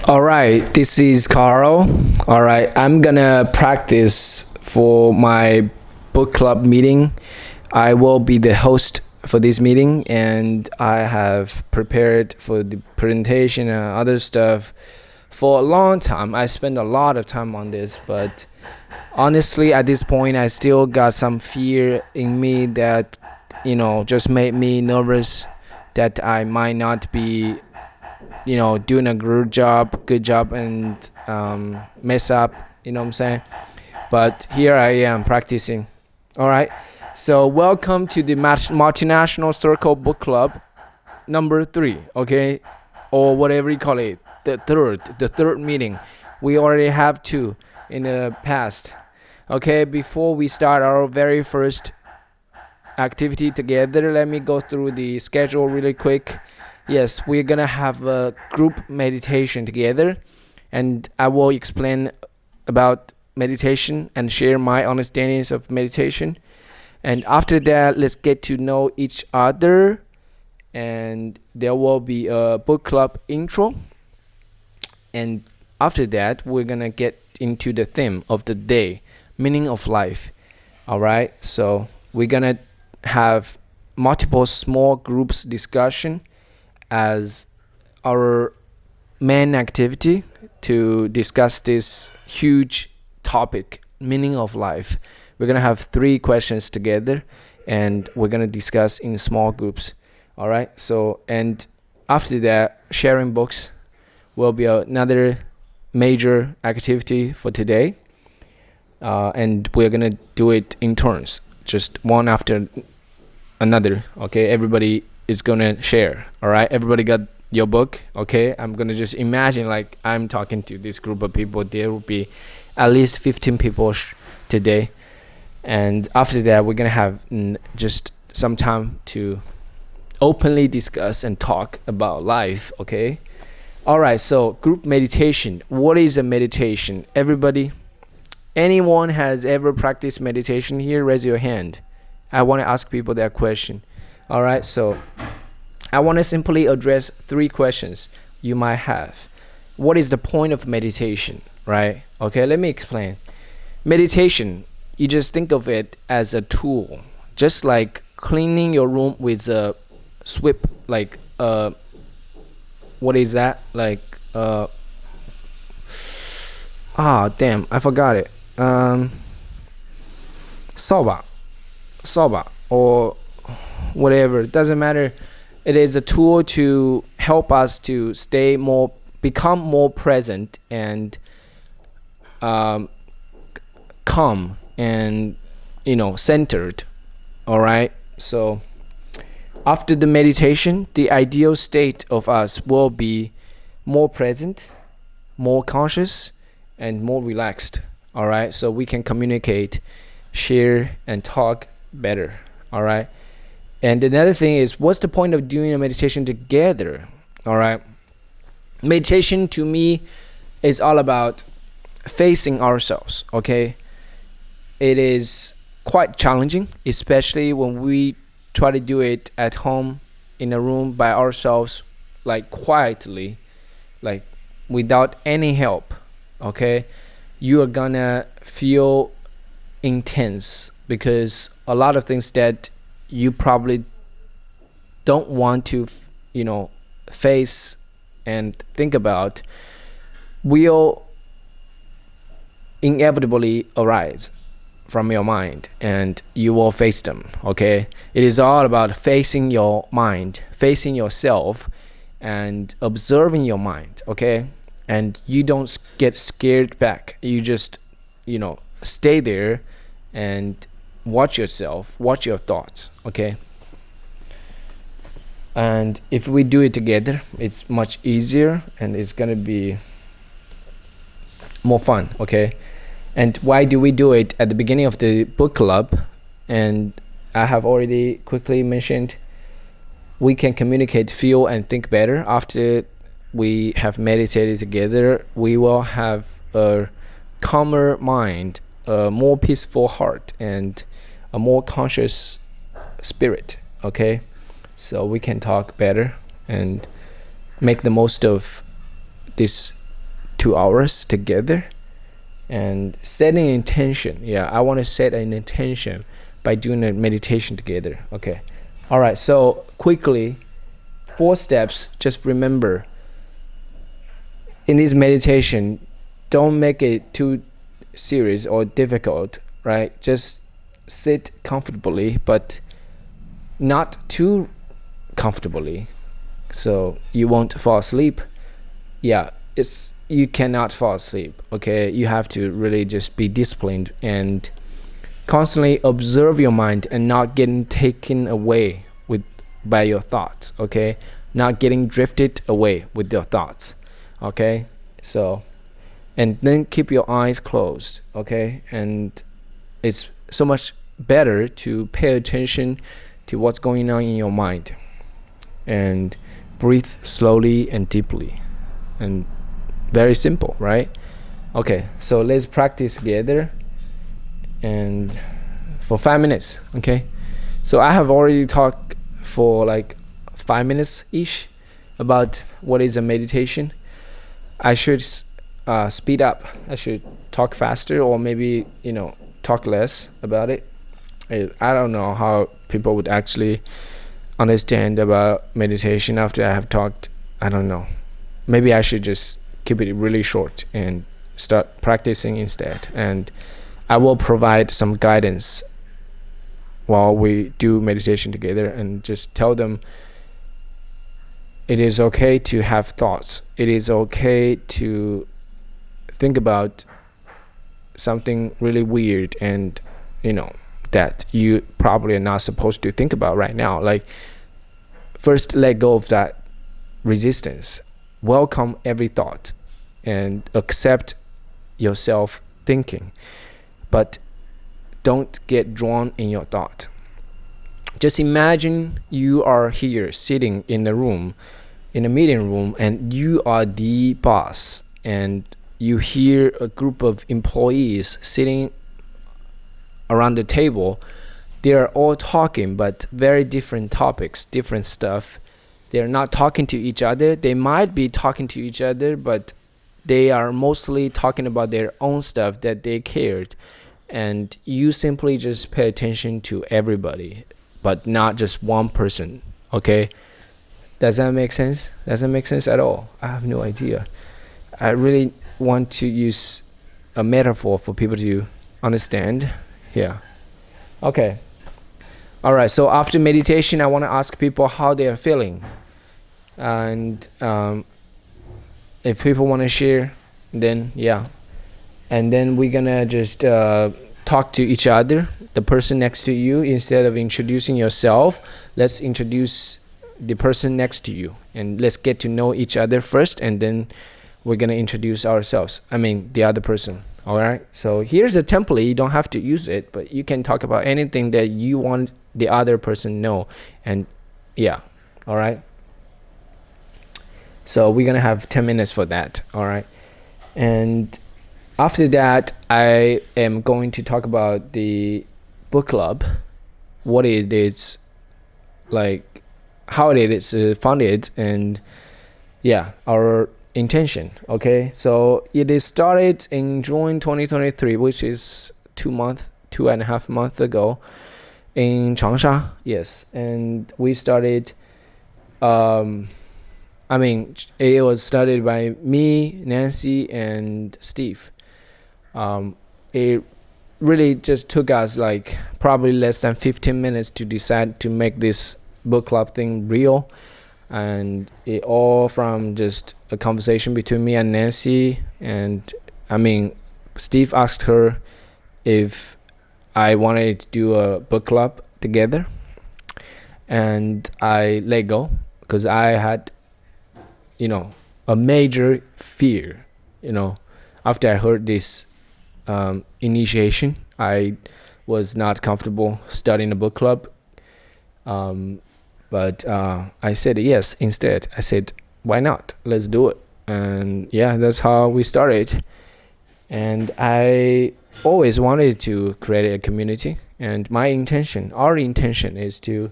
All right, this is Carl. All right, I'm gonna practice for my book club meeting. I will be the host for this meeting, and I have prepared for the presentation and other stuff for a long time. I spent a lot of time on this, but honestly, at this point, I still got some fear in me that, just made me nervous that I might not be doing a good job, and mess up. You know what I'm saying? But here I am practicing. All right. So welcome to the Multinational Circle Book Club number 3. Okay, or whatever you call it. The third meeting. We already have 2 in the past. Okay. Before we start our very first activity together, let me go through the schedule really quick. Yes, we're gonna have a group meditation together, and I will explain about meditation and share my understandings of meditation. And after that, let's get to know each other, and there will be a book club intro. And after that, we're gonna get into the theme of the day, meaning of life. All right, so we're gonna have multiple small groups discussion as our main activity to discuss this huge topic, meaning of life. We're gonna have 3 questions together, and we're gonna discuss in small groups. All right, so and after that, sharing books will be another major activity for today, and we're gonna do it in turns, just one after another. Okay, everybody is gonna share. All right, everybody got your book? Okay, I'm gonna just imagine like I'm talking to this group of people. There will be at least 15 people today, and after that we're gonna have just some time to openly discuss and talk about life. Okay, all right, so group meditation. What is a meditation? Everybody, anyone has ever practiced meditation here? Raise your hand. I want to ask people that question. All right, so I want to simply address 3 questions you might have. What is the point of meditation, right? Okay, let me explain. Meditation, you just think of it as a tool, just like cleaning your room with a sweep, like what is that? Like damn, I forgot it. Soba or whatever, it doesn't matter. It is a tool to help us to become more present and calm and centered. All right, so after the meditation, the ideal state of us will be more present, more conscious, and more relaxed. All right, so we can communicate, share, and talk better. All right, and another thing is, what's the point of doing a meditation together? All right, meditation to me is all about facing ourselves. Okay, it is quite challenging, especially when we try to do it at home in a room by ourselves, like quietly, like without any help. Okay, you are gonna feel intense because a lot of things that you probably don't want to face and think about will inevitably arise from your mind, and you will face them. Okay, it is all about facing your mind, facing yourself, and observing your mind. Okay, and you don't get scared back. You just stay there and watch yourself, watch your thoughts. Okay, and if we do it together, it's much easier and it's gonna be more fun. Okay, and why do we do it at the beginning of the book club? And I have already quickly mentioned, we can communicate, feel, and think better. After we have meditated together, we will have a calmer mind, a more peaceful heart, and a more conscious spirit. Okay, so we can talk better and make the most of this 2 hours together, and setting an intention. I want to set an intention by doing a meditation together. Okay, all right, so quickly, 4 steps. Just remember, in this meditation, don't make it too serious or difficult, right? Just sit comfortably, but not too comfortably, so you won't fall asleep. You cannot fall asleep. Okay, you have to really just be disciplined and constantly observe your mind and not getting taken away by your thoughts. Okay, not getting drifted away with your thoughts. Okay, so, and then keep your eyes closed. Okay, and it's so much better to pay attention to what's going on in your mind, and breathe slowly and deeply, and very simple, right? Okay, so let's practice together, and for 5 minutes. Okay, so I have already talked for like 5 minutes each about what is a meditation. I should speed up. I should talk faster, or maybe talk less about it. I don't know how people would actually understand about meditation after I have talked. I don't know. Maybe I should just keep it really short and start practicing instead. And I will provide some guidance while we do meditation together, and just tell them it is okay to have thoughts. It is okay to think about something really weird and that you probably are not supposed to think about right now. Like, first let go of that resistance. Welcome every thought and accept yourself thinking, but don't get drawn in your thought. Just imagine you are here sitting in a room, in a meeting room, and you are the boss, and you hear a group of employees sitting around the table. They are all talking, but very different topics, different stuff. They're not talking to each other. They might be talking to each other, but they are mostly talking about their own stuff that they cared. And you simply just pay attention to everybody, but not just one person. Okay, does that make sense? Doesn't make sense at all. I have no idea. I really want to use a metaphor for people to understand. Okay, all right, so after meditation, I want to ask people how they are feeling, and if people want to share, then and then we're gonna just talk to each other, the person next to you. Instead of introducing yourself, let's introduce the person next to you, and let's get to know each other first, and then we're gonna introduce ourselves, the other person. All right, so here's a template. You don't have to use it, but you can talk about anything that you want the other person know. And all right, so we're gonna have 10 minutes for that. All right, and after that, I am going to talk about the book club, what it is, like how it is funded, and our intention. Okay, so it is started in June 2023, which is 2.5 months ago in Changsha. Yes, and we started. It was started by me, Nancy, and Steve. It really just took us like probably less than 15 minutes to decide to make this book club thing real. And it all from just a conversation between me and Nancy. And Steve asked her if I wanted to do a book club together, and I let go because I had a major fear. After I heard this initiation, I was not comfortable starting a book club. But I said yes instead. I said, why not? Let's do it. And that's how we started. And I always wanted to create a community. And our intention is to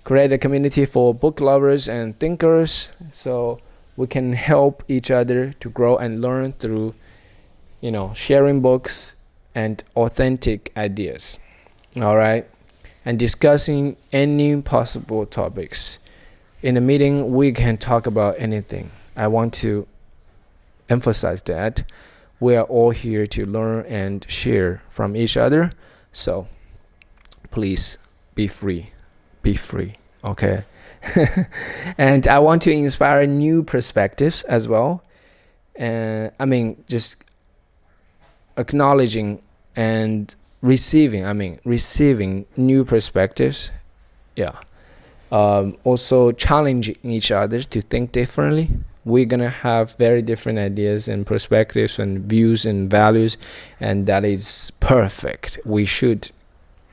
create a community for book lovers and thinkers. So We can help each other to grow and learn through, sharing books and authentic ideas. All right. And discussing any possible topics. In a meeting, we can talk about anything. I want to emphasize that we are all here to learn and share from each other. So please be free. Be free. Okay. And I want to inspire new perspectives as well. And just acknowledging and receiving new perspectives. Yeah. Also challenging each other to think differently. We're gonna have very different ideas and perspectives and views and values, and that is perfect. We should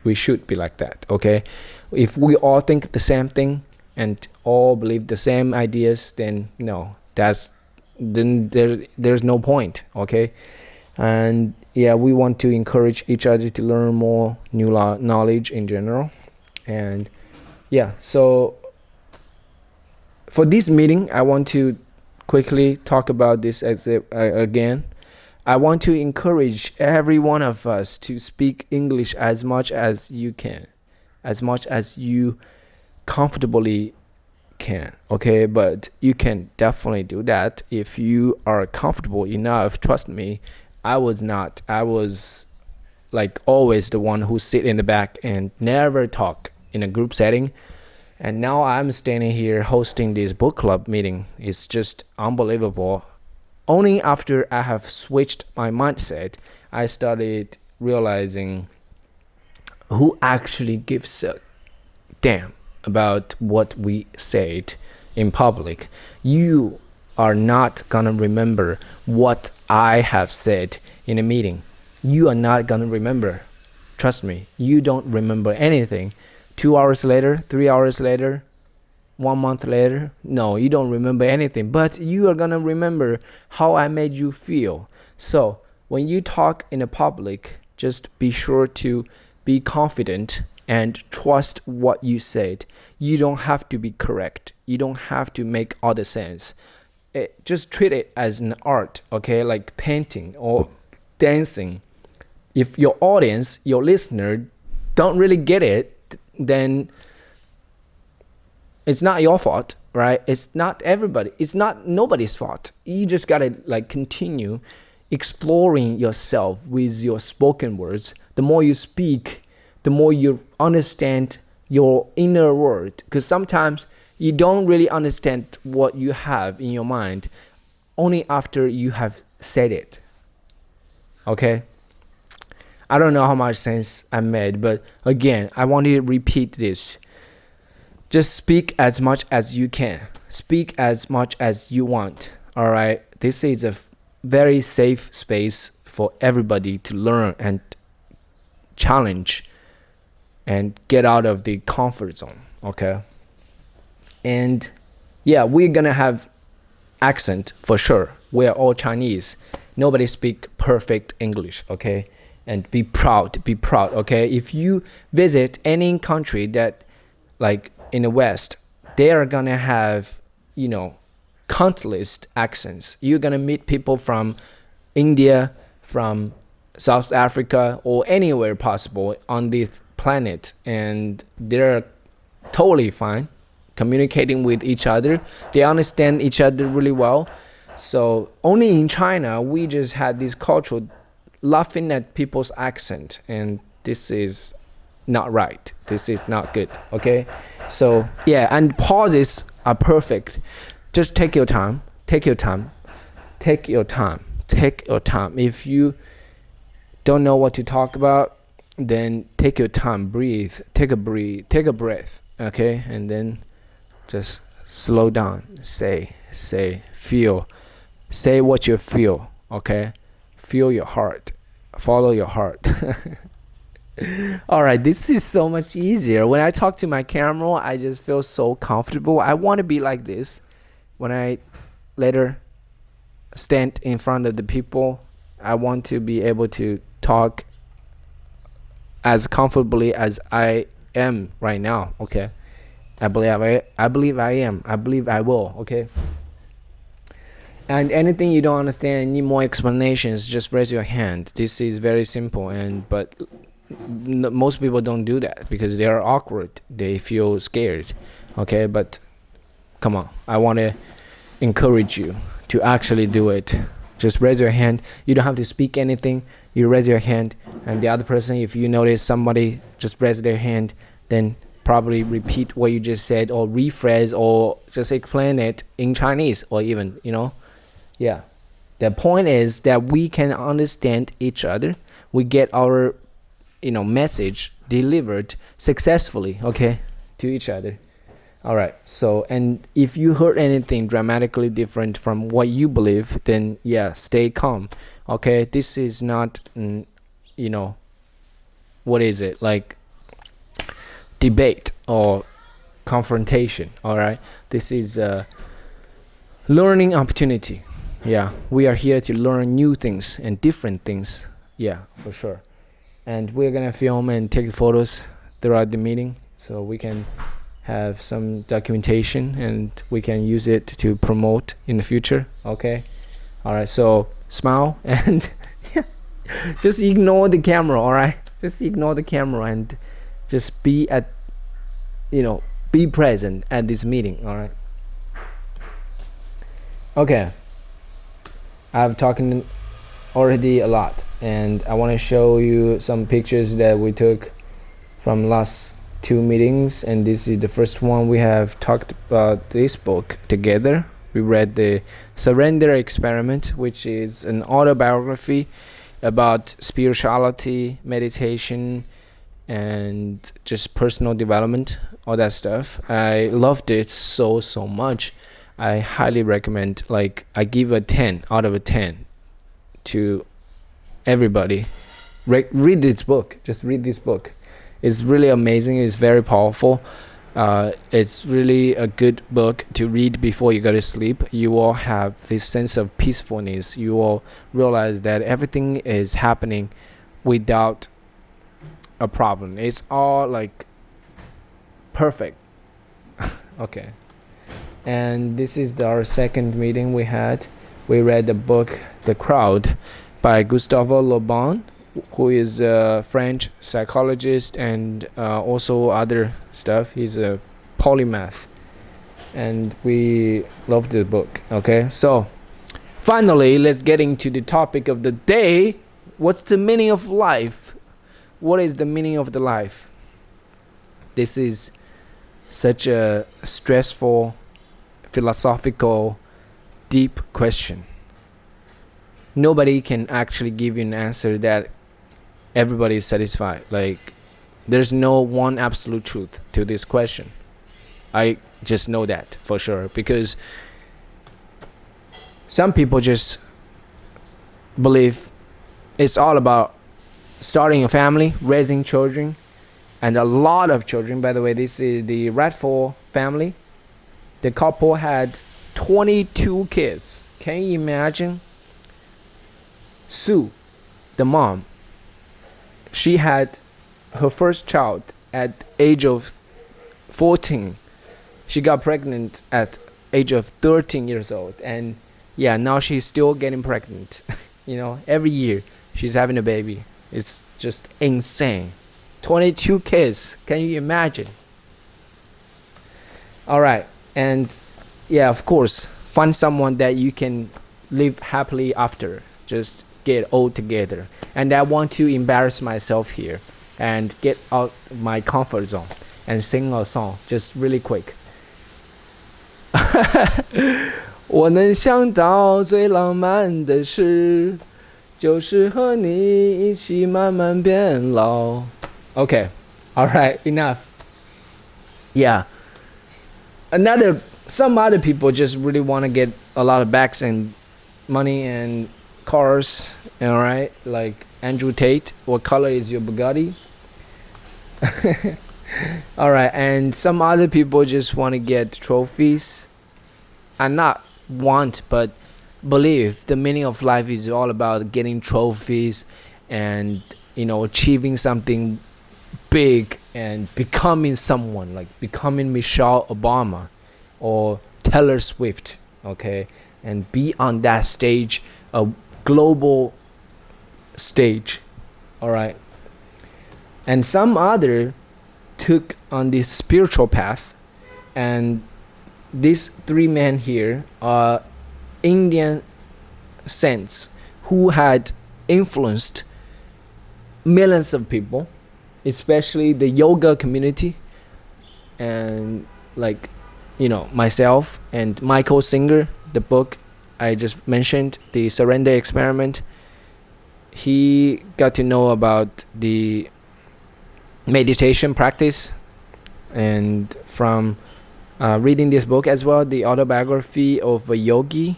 be like that. Okay. If we all think the same thing and all believe the same ideas, then there's no point. Okay. And yeah, we want to encourage each other to learn more new knowledge in general. And yeah, so for this meeting, I want to quickly talk about this again. I want to encourage every one of us to speak English as much as you can, as much as you comfortably can. Okay, but you can definitely do that if you are comfortable enough. Trust me, I was not. I was like always the one who sit in the back and never talk in a group setting. And now I'm standing here hosting this book club meeting. It's just unbelievable. Only after I have switched my mindset, I started realizing who actually gives a damn about what we said in public. You are not gonna remember what I have said in a meeting. You are not gonna remember. Trust me, you don't remember anything. 2 hours later, 3 hours later, 1 month later, no, you don't remember anything. But you are gonna remember how I made you feel. So when you talk in a public, just be sure to be confident and trust what you said. You don't have to be correct. You don't have to make all the sense. Just treat it as an art, okay? Like painting or dancing. If your audience, your listener, don't really get it, then it's not your fault, right? It's not everybody. It's not nobody's fault. You just gotta continue exploring yourself with your spoken words. The more you speak, the more you understand your inner world. Because sometimes you don't really understand what you have in your mind only after you have said it. Okay? I don't know how much sense I made, but again, I want to repeat this. Just speak as much as you can. Speak as much as you want. All right? This is a very safe space for everybody to learn and challenge and get out of the comfort zone. Okay? And yeah, we're gonna have accent for sure. We're all Chinese. Nobody speak perfect English, okay? And be proud, okay? If you visit any country that in the West, they are gonna have, countless accents. You're gonna meet people from India, from South Africa, or anywhere possible on this planet, and they're totally fine communicating with each other. They understand each other really well. So only in China, we just had this culture laughing at people's accent, and this is not right. This is not good, okay? So yeah, and pauses are perfect. Just take your time. If you don't know what to talk about, then take your time, breathe, take a breath, okay? And then just slow down, say, feel, say what you feel, okay? Feel your heart, follow your heart. All right, this is so much easier. When I talk to my camera, I just feel so comfortable. I want to be like this. When I later stand in front of the people, I want to be able to talk as comfortably as I am right now, okay? I believe I am. I believe I will, okay? And anything you don't understand, need more explanations, just raise your hand. This is very simple, but most people don't do that because they are awkward. They feel scared. Okay, but come on, I want to encourage you to actually do it. Just raise your hand. You don't have to speak anything. You raise your hand, and the other person, if you notice somebody just raise their hand, then probably repeat what you just said, or rephrase, or just explain it in Chinese, or even, yeah. The point is that we can understand each other. We get our, message delivered successfully, okay, to each other. All right. So, and if you heard anything dramatically different from what you believe, then yeah, stay calm. Okay. This is not, what is it? Like debate or confrontation. All right. This is a learning opportunity. Yeah. We are here to learn new things and different things. Yeah, for sure. And we're going to film and take photos throughout the meeting so we can have some documentation and we can use it to promote in the future. Okay. All right. So smile and just ignore the camera. All right. Just ignore the camera and just be present at this meeting. All right. Okay. I've talked already a lot, and I want to show you some pictures that we took from last 2 meetings, and this is the first one. We have talked about this book together. We read the Surrender Experiment, which is an autobiography about spirituality, meditation, and just personal development, all that stuff. I loved it so much. I highly recommend, I give a 10 out of a 10 to everybody. Read this book. Just read this book. It's really amazing. It's very powerful. It's really a good book to read before you go to sleep. You will have this sense of peacefulness. You will realize that everything is happening without a problem. It's all perfect. Okay. And this is our second meeting we had. We read the book The Crowd by Gustave Le Bon, who is a French psychologist and also other stuff. He's a polymath, and we love the book. Okay, so finally, let's get into the topic of the day. What's the meaning of life? What is the meaning of the life? This is such a stressful, philosophical, deep question. Nobody can actually give you an answer that everybody is satisfied. There's no one absolute truth to this question. I just know that for sure, because some people just believe it's all about starting a family, raising children, and a lot of children. By the way, this is the Radford family. The couple had 22 kids. Can you imagine? Sue, the mom, she had her first child at age of 14. She got pregnant at age of 13 years old, and yeah, now she's still getting pregnant. Every year she's having a baby. It's just insane. 22 kids. Can you imagine? All right. And yeah, of course, find someone that you can live happily after. Just get old together. And I want to embarrass myself here and get out my comfort zone and sing a song just really quick. 我能想到最浪漫的事，就是和你一起慢慢变老。Okay, all right, enough. Yeah. Some other people just really want to get a lot of bags and money and cars, all right? Like Andrew Tate, what color is your Bugatti? All right, and some other people just want to get trophies. And not want, but believe the meaning of life is all about getting trophies and, achieving something big and becoming someone, like becoming Michelle Obama or Taylor Swift. Okay, and be on that stage, a global stage. All right. And some other took on this spiritual path, and these three men here are Indian saints who had influenced millions of people, especially the yoga community, and like, you know, myself and Michael Singer, the book I just mentioned, the Surrender Experiment. He got to know about the meditation practice, and from reading this book as well, the autobiography of a yogi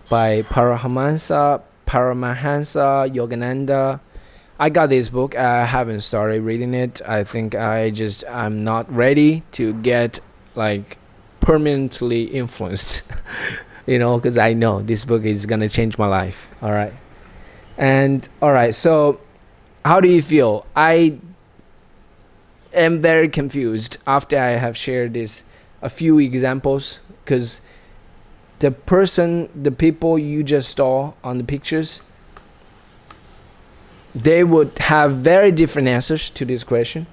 by Paramahansa Yogananda. I got this book. I haven't started reading it. I think I'm not ready to get like permanently influenced, you know, because I know this book is gonna change my life. All right. And all right, so how do you feel? I am very confused after I have shared this a few examples, because the people you just saw on the pictures, they would have very different answers to this question,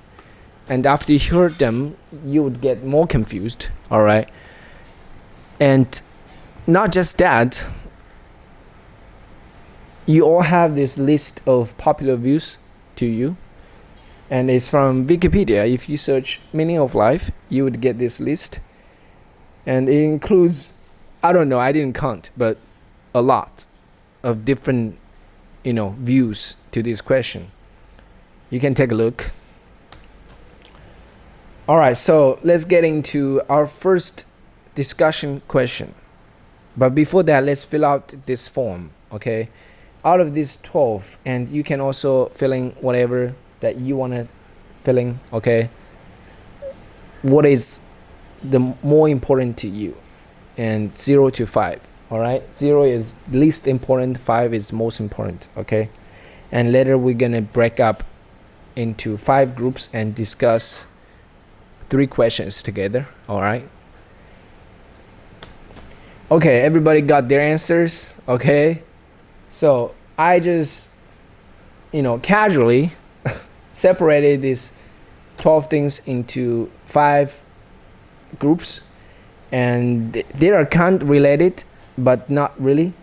and after you heard them, you would get more confused. All right. And not just that, you all have this list of popular views to you, and it's from Wikipedia. If you search meaning of life, you would get this list, and it includes, I don't know, I didn't count, but a lot of different, you know, views to this question. You can take a look. All right, so let's get into our first discussion question. But before that, let's fill out this form, okay? Out of these 12, and you can also fill in whatever that you want to fill in, okay? What is the more important to you? And 0 to 5, all right? 0 is least important, 5 is most important, okay? And later we're gonna break up into 5 groups and discuss 3 questions together, all right? Okay, everybody got their answers, okay? So I just, you know, casually separated these 12 things into 5 groups, and they are kind of related, but not really.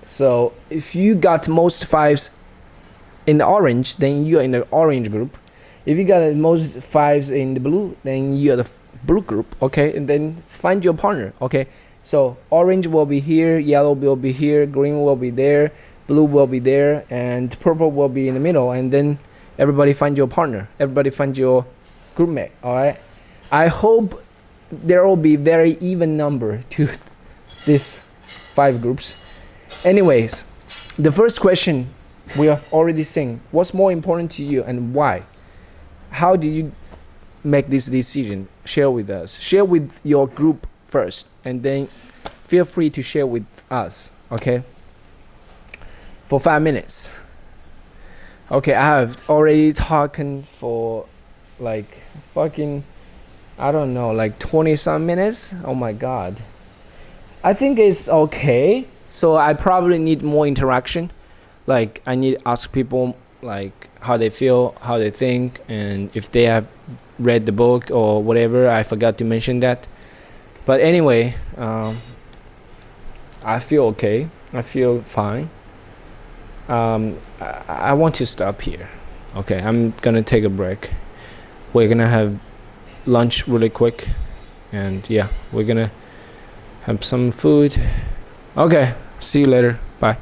So if you got most 5s in the orange, then you're in the orange group. If you got most 5s in the blue, then you're the blue group, okay? And then find your partner, okay? So orange will be here, yellow will be here, green will be there, blue will be there, and purple will be in the middle. And then everybody find your partner. Everybody find your group mate, all right? I hope there will be very even number to these 5 groups. Anyways, the first question we have already seen. What's more important to you and why? How did you make this decision? Share with us. Share with your group first, and then feel free to share with us, okay? For 5 minutes. Okay, I have already talking for like fucking, I don't know, like 20 some minutes. Oh my god. I think it's okay. So I probably need more interaction. Like I need to ask people like how they feel, how they think, and if they have read the book or whatever. I forgot to mention that. But anyway, I feel okay. I feel fine. I want to stop here. Okay, I'm gonna take a break. We're gonna have lunch really quick, and yeah, we're gonna have some food. Okay, see you later. Bye.